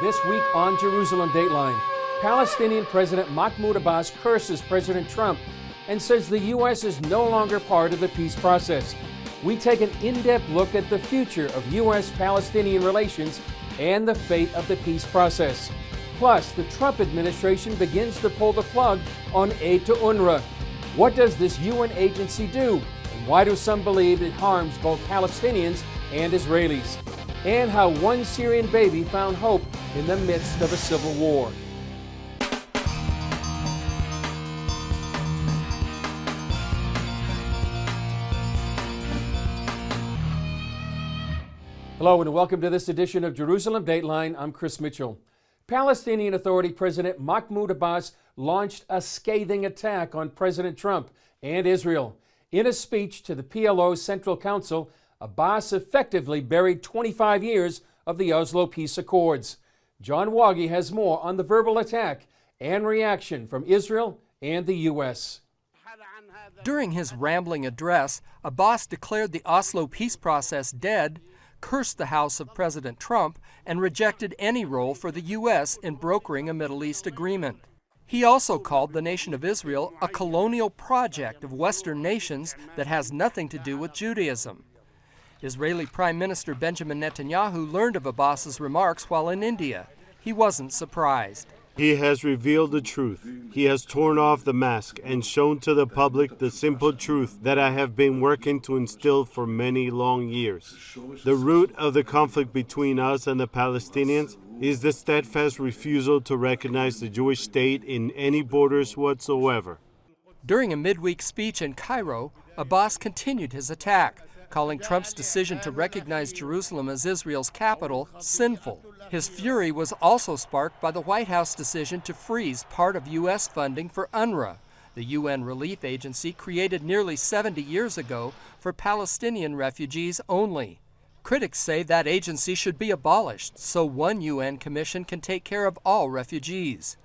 This week on Jerusalem Dateline, Palestinian President Mahmoud Abbas curses President Trump and says the U.S. is no longer part of the peace process. We take an in-depth look at the future of U.S.-Palestinian relations and the fate of the peace process. Plus, the Trump administration begins to pull the plug on aid to UNRWA. What does this UN agency do? And why do some believe it harms both Palestinians and Israelis? And how one Syrian baby found hope in the midst of a civil war. Hello and welcome to this edition of Jerusalem Dateline. I'm Chris Mitchell. Palestinian Authority President Mahmoud Abbas launched a scathing attack on President Trump and Israel. In a speech to the PLO's Central Council, Abbas effectively buried 25 years of the Oslo Peace Accords. John Waggy has more on the verbal attack and reaction from Israel and the U.S. During his rambling address, Abbas declared the Oslo peace process dead, cursed the House of President Trump, and rejected any role for the U.S. in brokering a Middle East agreement. He also called the nation of Israel a colonial project of Western nations that has nothing to do with Judaism. Israeli Prime Minister Benjamin Netanyahu learned of Abbas's remarks while in India. He wasn't surprised. He has revealed the truth. He has torn off the mask and shown to the public the simple truth that I have been working to instill for many long years. The root of the conflict between us and the Palestinians is the steadfast refusal to recognize the Jewish state in any borders whatsoever. During a midweek speech in Cairo, Abbas continued his attack, calling Trump's decision to recognize Jerusalem as Israel's capital sinful. His fury was also sparked by the White House decision to freeze part of U.S. funding for UNRWA, the UN relief agency created nearly 70 years ago for Palestinian refugees only. Critics say that agency should be abolished so one UN commission can take care of all refugees.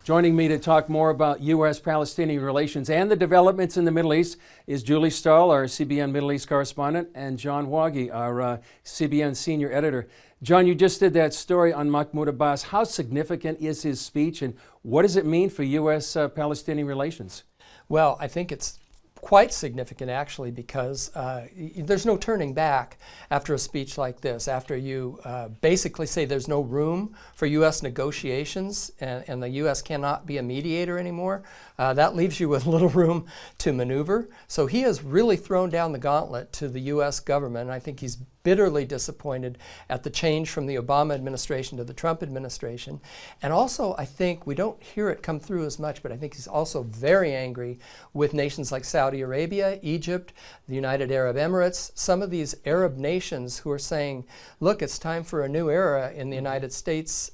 Joining me to talk more about U.S.-Palestinian relations and the developments in the Middle East is Julie Stahl, our CBN Middle East correspondent, and John Waggy, our CBN senior editor. John, you just did that story on Mahmoud Abbas. How significant is his speech, and what does it mean for U.S.-Palestinian relations? Well, I think it's quite significant, actually, because there's no turning back after a speech like this, after you basically say there's no room for U.S. negotiations and the U.S. cannot be a mediator anymore. That leaves you with little room to maneuver. So he has really thrown down the gauntlet to the U.S. government, and I think he's bitterly disappointed at the change from the Obama administration to the Trump administration. And also, I think, we don't hear it come through as much, but I think he's also very angry with nations like Saudi Arabia, Egypt, the United Arab Emirates, some of these Arab nations who are saying, look, it's time for a new era in the United States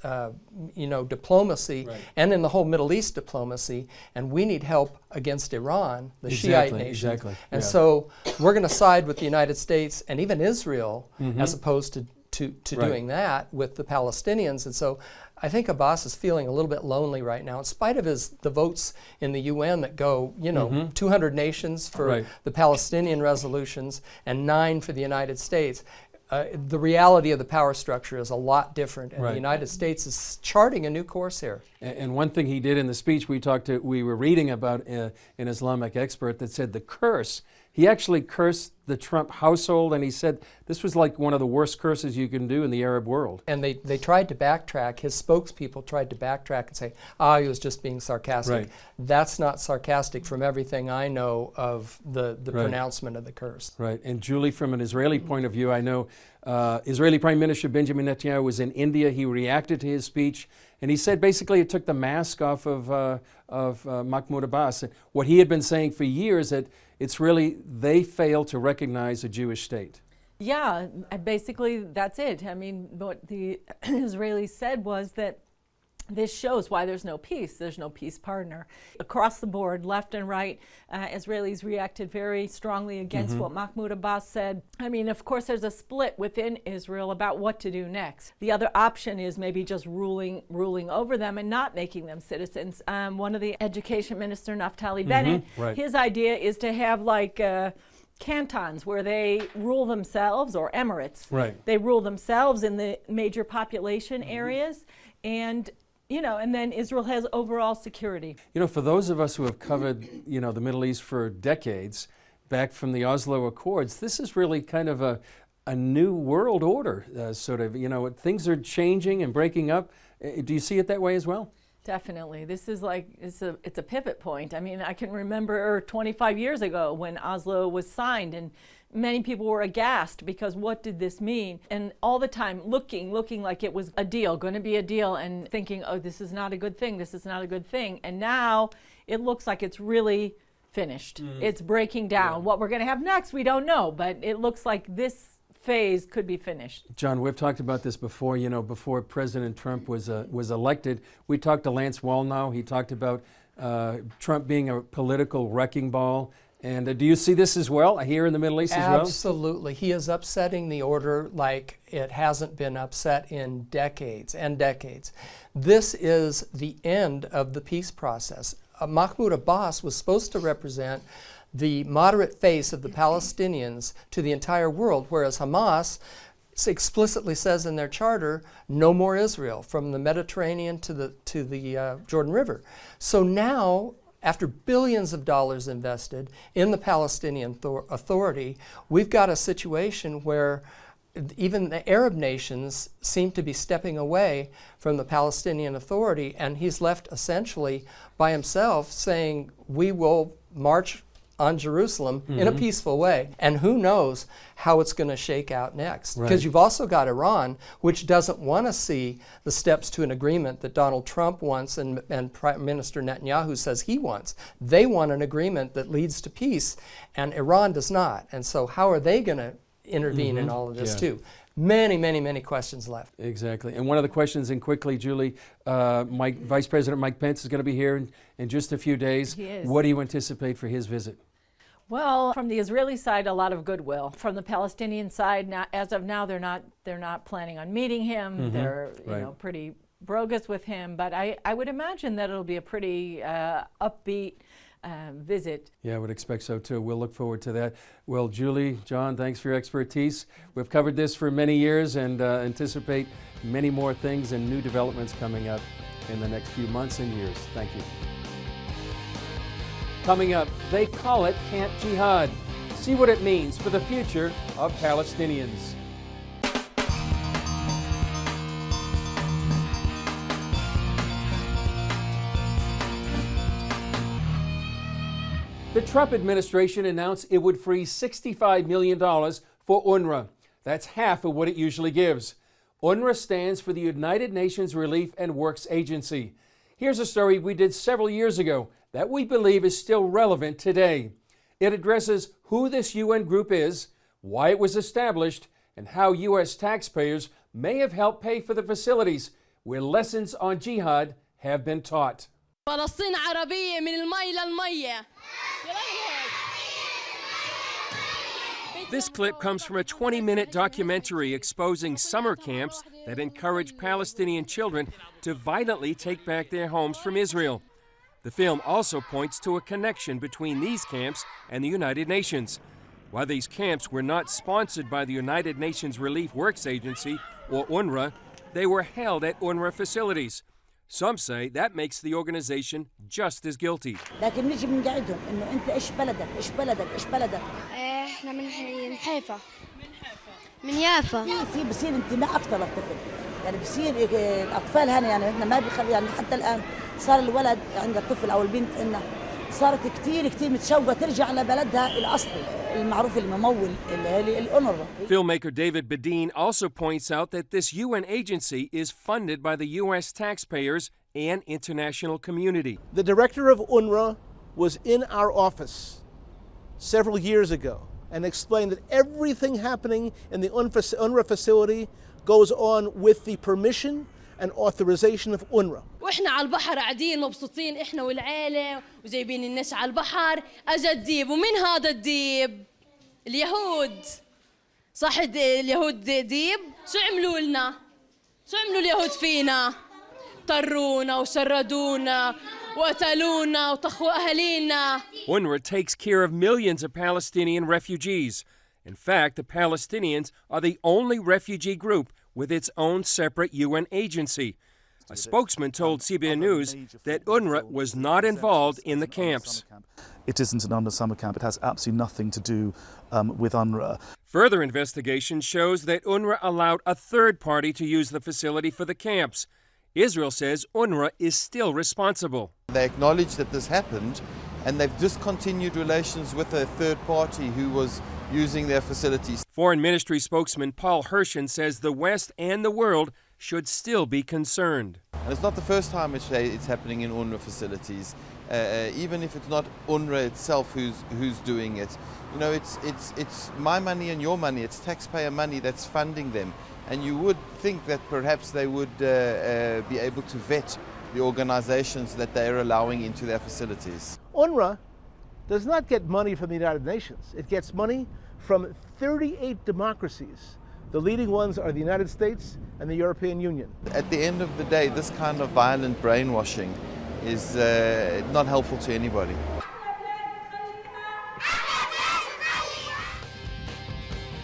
diplomacy, right, and in the whole Middle East diplomacy, and we need help against Iran, the Shiite nation. Exactly. And so we're going to side with the United States and even Israel, as opposed to right, doing that with the Palestinians. And so I think Abbas is feeling a little bit lonely right now, in spite of the votes in the UN that go, 200 nations for right, the Palestinian resolutions and 9 for the United States. The reality of the power structure is a lot different, and right, the United States is charting a new course here. And one thing he did in the speech we were reading about an Islamic expert that said the curse. He actually cursed the Trump household, and he said this was like one of the worst curses you can do in the Arab world. And they tried to backtrack. His spokespeople tried to backtrack and say, he was just being sarcastic. Right. That's not sarcastic from everything I know of the right, pronouncement of the curse. Right. And Julie, from an Israeli point of view, I know Israeli Prime Minister Benjamin Netanyahu was in India. He reacted to his speech, and he said basically it took the mask off of Mahmoud Abbas. What he had been saying for years, that it's really they fail to recognize a Jewish state. Yeah, basically that's it. I mean, what the Israelis said was that this shows why there's no peace. There's no peace partner. Across the board, left and right, Israelis reacted very strongly against what Mahmoud Abbas said. I mean, of course, there's a split within Israel about what to do next. The other option is maybe just ruling over them and not making them citizens. One of the education minister, Naftali Bennett, right, his idea is to have like cantons where they rule themselves, or emirates. Right. They rule themselves in the major population areas, and and then Israel has overall security. For those of us who have covered, the Middle East for decades, back from the Oslo Accords, this is really kind of a new world order, sort of. Things are changing and breaking up. Do you see it that way as well? Definitely. This is it's a pivot point. I mean, I can remember 25 years ago when Oslo was signed, and many people were aghast because what did this mean? And all the time looking like it was a deal, going to be a deal, and thinking, oh, this is not a good thing, this is not a good thing. And now it looks like it's really finished. It's breaking down. Yeah. What we're going to have next, we don't know, but it looks like this phase could be finished. John, we've talked about this before. Before President Trump was elected, we talked to Lance Wallnau. He talked about Trump being a political wrecking ball. And do you see this as well here in the Middle East as well? Absolutely. He is upsetting the order like it hasn't been upset in decades and decades. This is the end of the peace process. Mahmoud Abbas was supposed to represent the moderate face of the Palestinians to the entire world, whereas Hamas explicitly says in their charter, no more Israel, from the Mediterranean to the Jordan River. So now, after billions of dollars invested in the Palestinian Authority, we've got a situation where even the Arab nations seem to be stepping away from the Palestinian Authority, and he's left essentially by himself saying, we will march on Jerusalem in a peaceful way. And who knows how it's going to shake out next. Because you've also got Iran, which doesn't want to see the steps to an agreement that Donald Trump wants and Prime Minister Netanyahu says he wants. They want an agreement that leads to peace, and Iran does not. And so how are they going to intervene in all of this too? Many, many, many questions left. Exactly. And one of the questions, and quickly, Julie, Vice President Mike Pence is going to be here in just a few days. He is. What do you anticipate for his visit? Well, from the Israeli side, a lot of goodwill. From the Palestinian side, as of now, they're not planning on meeting him. They're pretty bogus with him. But I would imagine that it'll be a pretty upbeat visit. Yeah, I would expect so too. We'll look forward to that. Well, Julie, John, thanks for your expertise. We've covered this for many years and anticipate many more things and new developments coming up in the next few months and years. Thank you. Coming up, they call it Camp Jihad. See what it means for the future of Palestinians. The Trump administration announced it would freeze $65 million for UNRWA. That's half of what it usually gives. UNRWA stands for the United Nations Relief and Works Agency. Here's a story we did several years ago that we believe is still relevant today. It addresses who this UN group is, why it was established, and how U.S. taxpayers may have helped pay for the facilities where lessons on jihad have been taught. فلسطين عربية من المي للمية. This clip comes from a 20-minute documentary exposing summer camps that encourage Palestinian children to violently take back their homes from Israel. The film also points to a connection between these camps and the United Nations. While these camps were not sponsored by the United Nations Relief Works Agency, or UNRWA, they were held at UNRWA facilities. Some say that makes the organization just as guilty. لكن نيجي بنقعدهم انه انت ايش بلدك ايش بلدك ايش بلدك. احنا من حيفا. من يافا. بصير انتماء اكثر للطفل. يعني بصير الاطفال هنا يعني احنا ما بيخلي يعني حتى الان صار الولد عند الطفل او البنت انه صارت كثير متشوقه ترجع لبلدها الاصلي المعروف الممول الأونروا. Filmmaker David Bedeen also points out that this UN agency is funded by the U.S. taxpayers and international community. The director of UNRWA was in our office several years ago and explained that everything happening in the UNRWA facility goes on with the permission and authorization of UNRWA. واحنا على البحر قاعدين مبسوطين احنا والعيله وجايبين الناس على البحر، اجى الديب. ومن هذا الديب؟ اليهود. صح اليهود ديب؟ شو عملوا لنا؟ شو عملوا اليهود فينا؟ طرونا وشردونا وقتلونا وطخوا أهالينا. UNRWA takes care of millions of Palestinian refugees. In fact, the Palestinians are the only refugee group with its own separate UN agency. A spokesman told CBN News that UNRWA was not involved in the camps. It isn't an UNRWA summer camp. It has absolutely nothing to do with UNRWA. Further investigation shows that UNRWA allowed a third party to use the facility for the camps. Israel says UNRWA is still responsible. They acknowledge that this happened, and they've discontinued relations with a third party who was using their facilities. Foreign Ministry spokesman Paul Hershen says the West and the world should still be concerned. And it's not the first time it's happening in UNRWA facilities. Even if it's not UNRWA itself who's doing it, you know, it's my money and your money. It's taxpayer money that's funding them, and you would think that perhaps they would be able to vet the organizations that they are allowing into their facilities. UNRWA does not get money from the United Nations. It gets money from 38 democracies. The leading ones are the United States and the European Union. At the end of the day, this kind of violent brainwashing is not helpful to anybody.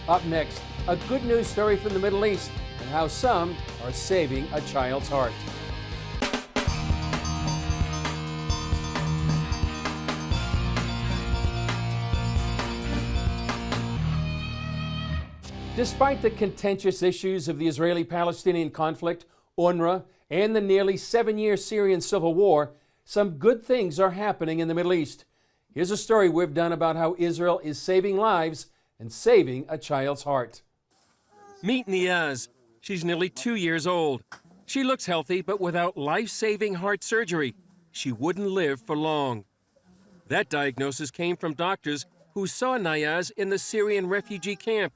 Up next, a good news story from the Middle East and how some are saving a child's heart. Despite the contentious issues of the Israeli-Palestinian conflict, UNRWA, and the nearly 7-year Syrian civil war, some good things are happening in the Middle East. Here's a story we've done about how Israel is saving lives and saving a child's heart. Meet Niaz. She's nearly 2 years old. She looks healthy, but without life-saving heart surgery, she wouldn't live for long. That diagnosis came from doctors who saw Niaz in the Syrian refugee camp,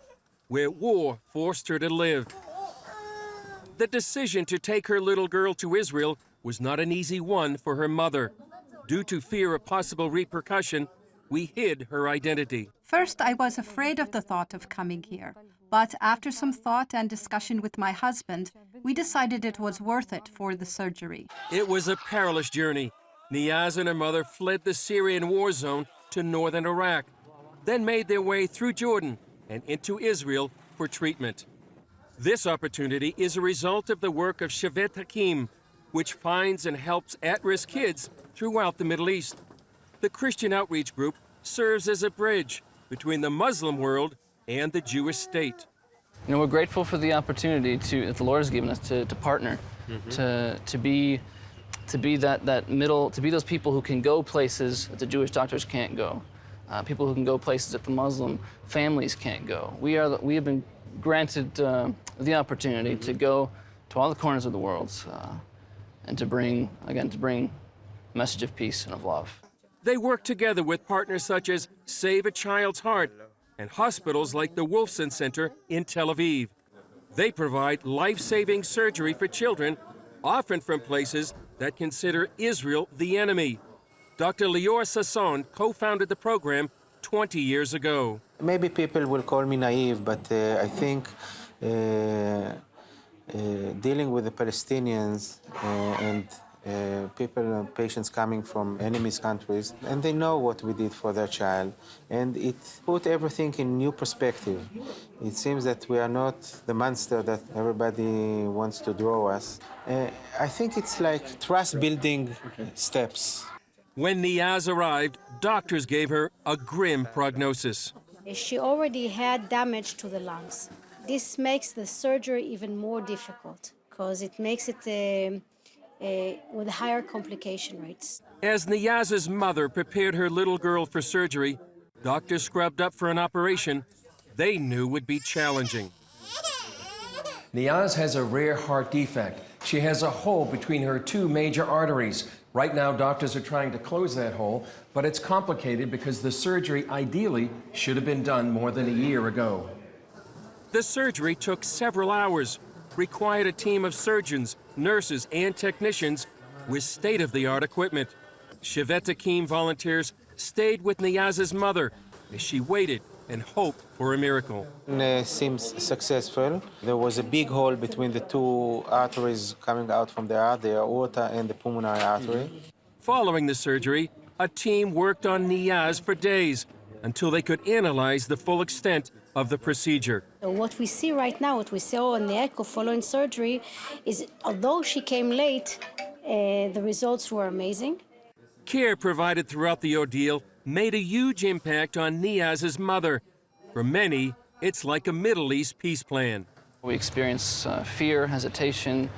where war forced her to live. The decision to take her little girl to Israel was not an easy one for her mother. Due to fear of possible repercussion, we hid her identity. First, I was afraid of the thought of coming here. But after some thought and discussion with my husband, we decided it was worth it for the surgery. It was a perilous journey. Niaz and her mother fled the Syrian war zone to northern Iraq, then made their way through Jordan and into Israel for treatment. This opportunity is a result of the work of Shevet Hakim, which finds and helps at-risk kids throughout the Middle East. The Christian outreach group serves as a bridge between the Muslim world and the Jewish state. You know, we're grateful for the opportunity that the Lord has given us to partner, to be that middle, to be those people who can go places that the Jewish doctors can't go. People who can go places that the Muslim families can't go. We have been granted the opportunity to go to all the corners of the world and to bring a message of peace and of love. They work together with partners such as Save a Child's Heart and hospitals like the Wolfson Center in Tel Aviv. They provide life-saving surgery for children, often from places that consider Israel the enemy. Dr. Lior Sasson co-founded the program 20 years ago. Maybe people will call me naive, but I think dealing with the Palestinians and patients coming from enemy's countries, and they know what we did for their child, and it put everything in new perspective. It seems that we are not the monster that everybody wants to draw us. I think it's like trust-building steps. When Niaz arrived, doctors gave her a grim prognosis. She already had damage to the lungs. This makes the surgery even more difficult because it makes it with higher complication rates. As Niaz's mother prepared her little girl for surgery, doctors scrubbed up for an operation they knew would be challenging. Niaz has a rare heart defect. She has a hole between her two major arteries. Right now, doctors are trying to close that hole, but it's complicated because the surgery ideally should have been done more than a year ago. The surgery took several hours, required a team of surgeons, nurses, and technicians with state-of-the-art equipment. Shevet Hakim volunteers stayed with Niaz's mother as she waited and hope for a miracle. Seems successful. There was a big hole between the two arteries coming out from the heart, the aorta and the pulmonary artery. Following the surgery, a team worked on Niaz for days until they could analyze the full extent of the procedure. So what we see right now, what we saw in the echo following surgery, is although she came late, the results were amazing. Care provided throughout the ordeal made a huge impact on Niaz's mother. For many, it's like a Middle East peace plan. We experience fear, hesitation,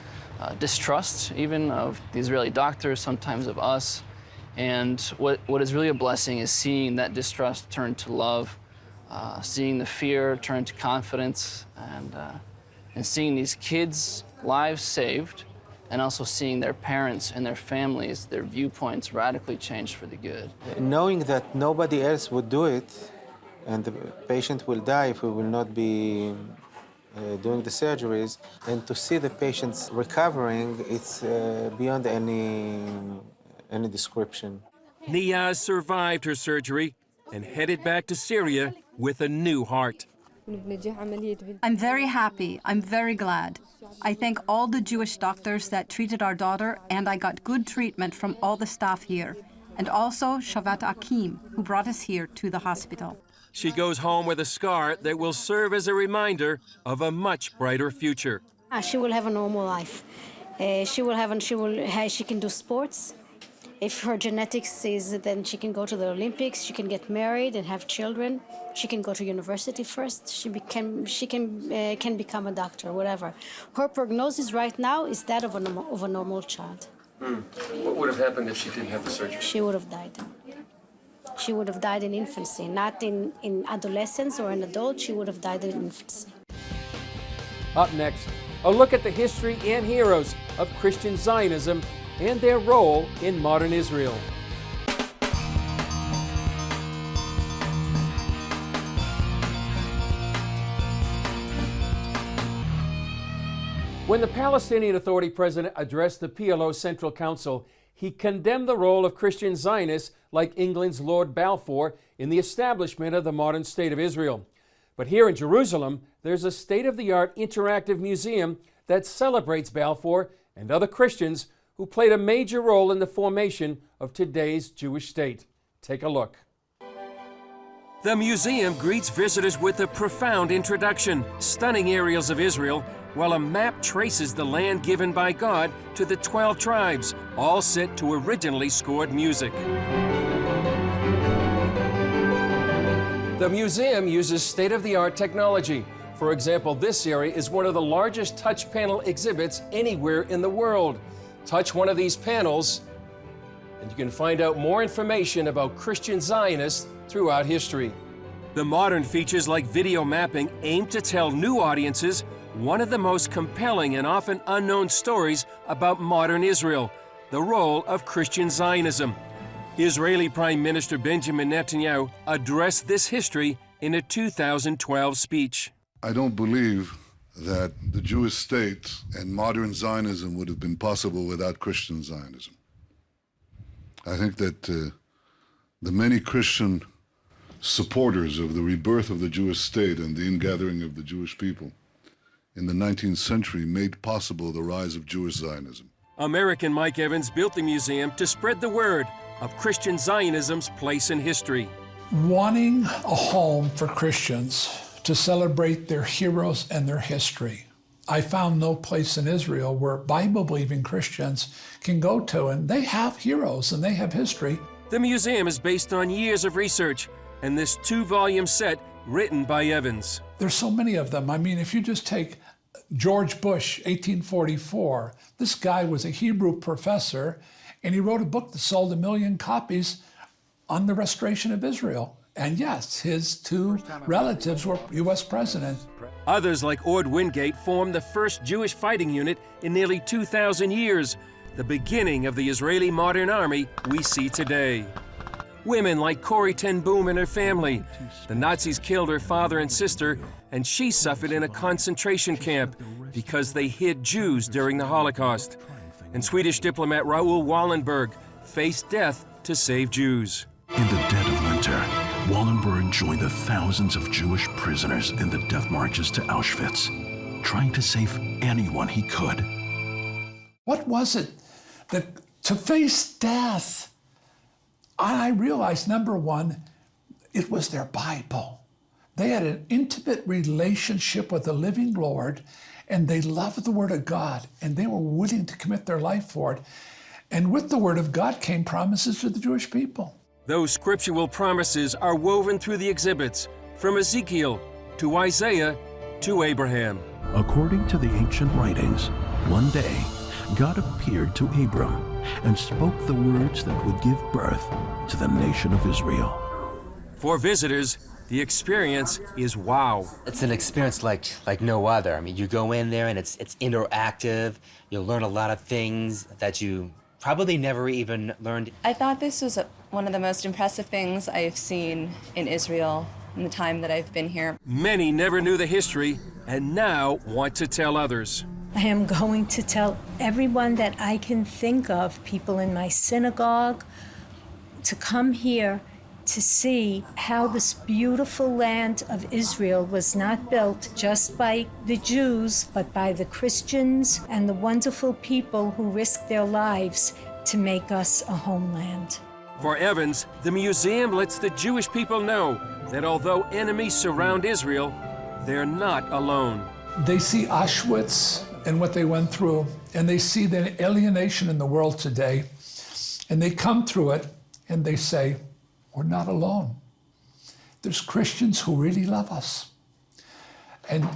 distrust even of the Israeli doctors, sometimes of us. And what is really a blessing is seeing that distrust turn to love, seeing the fear turn to confidence, and seeing these kids' lives saved, and also seeing their parents and their families, their viewpoints radically changed for the good. Knowing that nobody else would do it, and the patient will die if we will not be doing the surgeries, and to see the patients recovering, it's beyond any description. Niaz survived her surgery and headed back to Syria with a new heart. I'm very happy. I'm very glad. I thank all the Jewish doctors that treated our daughter, and I got good treatment from all the staff here, and also Shavat Akim, who brought us here to the hospital. She goes home with a scar that will serve as a reminder of a much brighter future. She will have a normal life. She can do sports. If her genetics is, then she can go to the Olympics. She can get married and have children. She can go to university first. She can become a doctor, whatever. Her prognosis right now is that of a normal child. What would have happened if she didn't have the surgery? She would have died. She would have died in infancy, not in adolescence or in adult. She would have died in infancy. Up next, a look at the history and heroes of Christian Zionism and their role in modern Israel. When the Palestinian Authority president addressed the PLO Central Council, he condemned the role of Christian Zionists like England's Lord Balfour in the establishment of the modern state of Israel. But here in Jerusalem, there's a state-of-the-art interactive museum that celebrates Balfour and other Christians who played a major role in the formation of today's Jewish state. Take a look. The museum greets visitors with a profound introduction, stunning aerials of Israel, while a map traces the land given by God to the 12 tribes, all set to originally scored music. The museum uses state-of-the-art technology. For example, this area is one of the largest touch panel exhibits anywhere in the world. Touch one of these panels, and you can find out more information about Christian Zionists throughout history. The modern features like video mapping aim to tell new audiences one of the most compelling and often unknown stories about modern Israel, the role of Christian Zionism. Israeli Prime Minister Benjamin Netanyahu addressed this history in a 2012 speech. I don't believe that the Jewish state and modern Zionism would have been possible without Christian Zionism. I think that the many Christian supporters of the rebirth of the Jewish state and the ingathering of the Jewish people in the 19th century made possible the rise of Jewish Zionism. American Mike Evans built the museum to spread the word of Christian Zionism's place in history. Wanting a home for Christians to celebrate their heroes and their history. I found no place in Israel where Bible-believing Christians can go to, and they have heroes and they have history. The museum is based on years of research and this 2-volume set written by Evans. There's so many of them. I mean, if you just take George Bush, 1844, this guy was a Hebrew professor, and he wrote a book that sold 1 million copies on the restoration of Israel. And yes, his 2 relatives were U.S. presidents. Others like Ord Wingate formed the first Jewish fighting unit in nearly 2,000 years, the beginning of the Israeli modern army we see today. Women like Corrie ten Boom and her family. The Nazis killed her father and sister, and she suffered in a concentration camp because they hid Jews during the Holocaust. And Swedish diplomat Raoul Wallenberg faced death to save Jews. In the dead of winter, Wallenberg joined the thousands of Jewish prisoners in the death marches to Auschwitz, trying to save anyone he could. What was it that to face death? I realized, number one, it was their Bible. They had an intimate relationship with the living Lord, and they loved the Word of God, and they were willing to commit their life for it. And with the Word of God came promises to the Jewish people. Those scriptural promises are woven through the exhibits, from Ezekiel to Isaiah to Abraham. According to the ancient writings, one day God appeared to Abram and spoke the words that would give birth to the nation of Israel. For visitors, the experience is wow. It's an experience like no other. I mean, you go in there and it's interactive. You'll learn a lot of things that you probably never even learned. I thought this was one of the most impressive things I've seen in Israel in the time that I've been here. Many never knew the history and now want to tell others. I am going to tell everyone that I can think of, people in my synagogue, to come here to see how this beautiful land of Israel was not built just by the Jews, but by the Christians and the wonderful people who risked their lives to make us a homeland. For Evans, the museum lets the Jewish people know that although enemies surround Israel, they're not alone. They see Auschwitz and what they went through, and they see the alienation in the world today, and they come through it and they say, we're not alone. There's Christians who really love us. And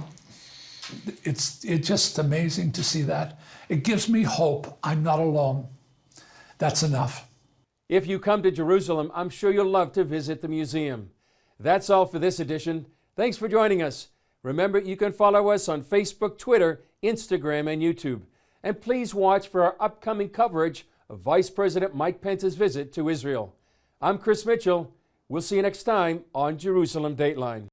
it's just amazing to see that. It gives me hope. I'm not alone. That's enough. If you come to Jerusalem, I'm sure you'll love to visit the museum. That's all for this edition. Thanks for joining us. Remember, you can follow us on Facebook, Twitter, Instagram, and YouTube. And please watch for our upcoming coverage of Vice President Mike Pence's visit to Israel. I'm Chris Mitchell. We'll see you next time on Jerusalem Dateline.